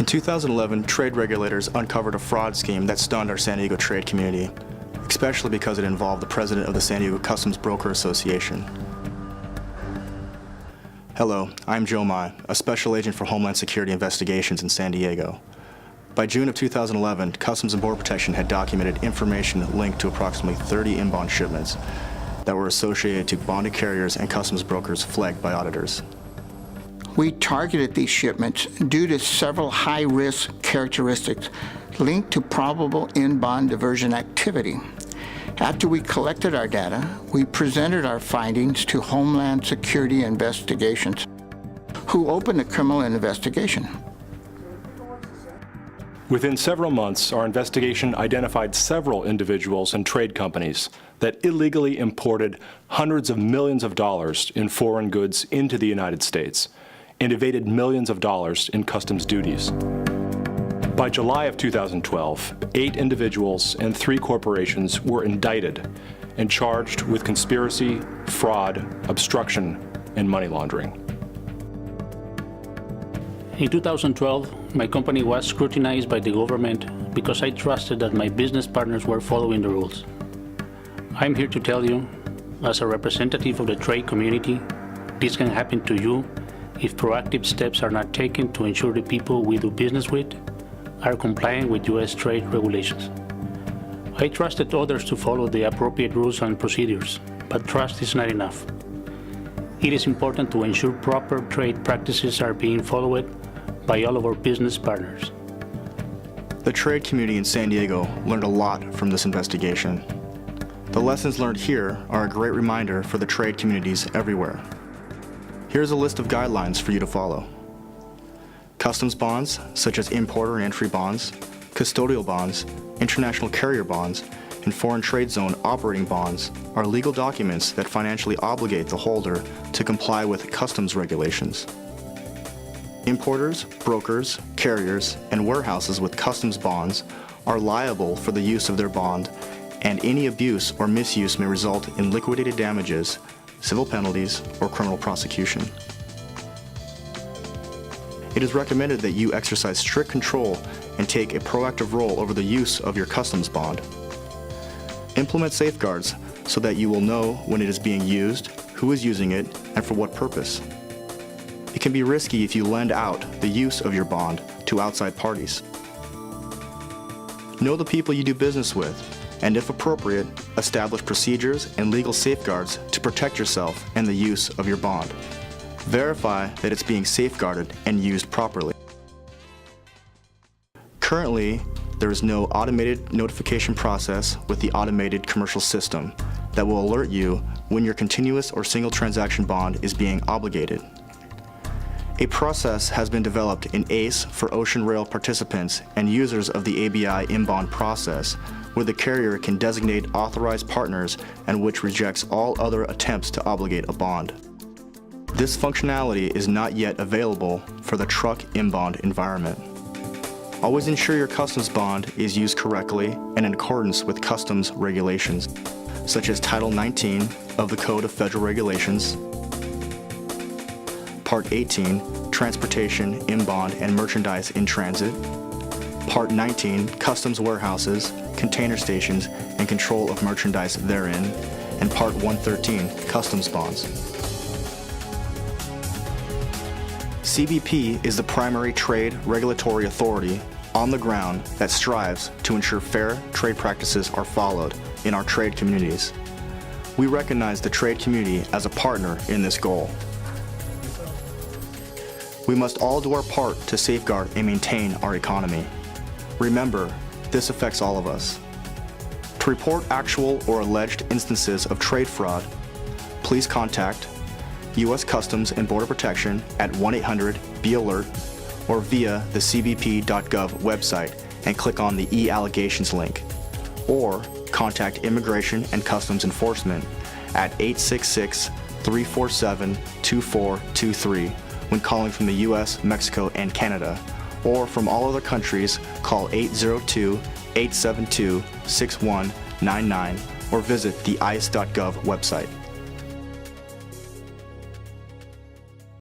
2011, trade regulators uncovered a fraud scheme that stunned our San Diego trade community, especially because it involved the president of the San Diego Customs Broker Association. Hello, I'm Joe Mai, a special agent for Homeland Security Investigations in San Diego. By June of 2011, Customs and Border Protection had documented information linked to approximately 30 inbound shipments that were associated to bonded carriers and customs brokers flagged by auditors. We targeted these shipments due to several high-risk characteristics linked to probable in-bond diversion activity. After we collected our data, we presented our findings to Homeland Security Investigations, who opened a criminal investigation. Within several months, our investigation identified several individuals and trade companies that illegally imported hundreds of millions of dollars in foreign goods into the United States and evaded millions of dollars in customs duties. By July of 2012, 8 individuals and 3 corporations were indicted and charged with conspiracy, fraud, obstruction, and money laundering. In 2012, my company was scrutinized by the government because I trusted that my business partners were following the rules. I'm here to tell you, as a representative of the trade community, this can happen to you if proactive steps are not taken to ensure the people we do business with are compliant with U.S. trade regulations. I trusted others to follow the appropriate rules and procedures, but trust is not enough. It is important to ensure proper trade practices are being followed by all of our business partners. The trade community in San Diego learned a lot from this investigation. The lessons learned here are a great reminder for the trade communities everywhere. Here's a list of guidelines for you to follow. Customs bonds, such as importer and entry bonds, custodial bonds, international carrier bonds, and foreign trade zone operating bonds are legal documents that financially obligate the holder to comply with customs regulations. Importers, brokers, carriers, and warehouses with customs bonds are liable for the use of their bond, and any abuse or misuse may result in liquidated damages, civil penalties, or criminal prosecution. It is recommended that you exercise strict control and take a proactive role over the use of your customs bond. Implement safeguards so that you will know when it is being used, who is using it, and for what purpose. It can be risky if you lend out the use of your bond to outside parties. Know the people you do business with, and if appropriate, establish procedures and legal safeguards to protect yourself and the use of your bond. Verify that it's being safeguarded and used properly. Currently, there is no automated notification process with the automated commercial system that will alert you when your continuous or single transaction bond is being obligated. A process has been developed in ACE for ocean rail participants and users of the ABI inbound process, where the carrier can designate authorized partners and which rejects all other attempts to obligate a bond. This functionality is not yet available for the truck inbound environment. Always ensure your customs bond is used correctly and in accordance with customs regulations, such as Title 19 of the Code of Federal Regulations, Part 18, Transportation, Inbound, and Merchandise in Transit, Part 19, Customs Warehouses, Container Stations, and Control of Merchandise therein, and Part 113, Customs Bonds. CBP is the primary trade regulatory authority on the ground that strives to ensure fair trade practices are followed in our trade communities. We recognize the trade community as a partner in this goal. We must all do our part to safeguard and maintain our economy. Remember, this affects all of us. To report actual or alleged instances of trade fraud, please contact U.S. Customs and Border Protection at 1-800-BE-ALERT or via the cbp.gov website and click on the e-allegations link, or contact Immigration and Customs Enforcement at 866-347-2423 when calling from the U.S., Mexico, and Canada, or from all other countries, call 802-872-6199 or visit the ice.gov website.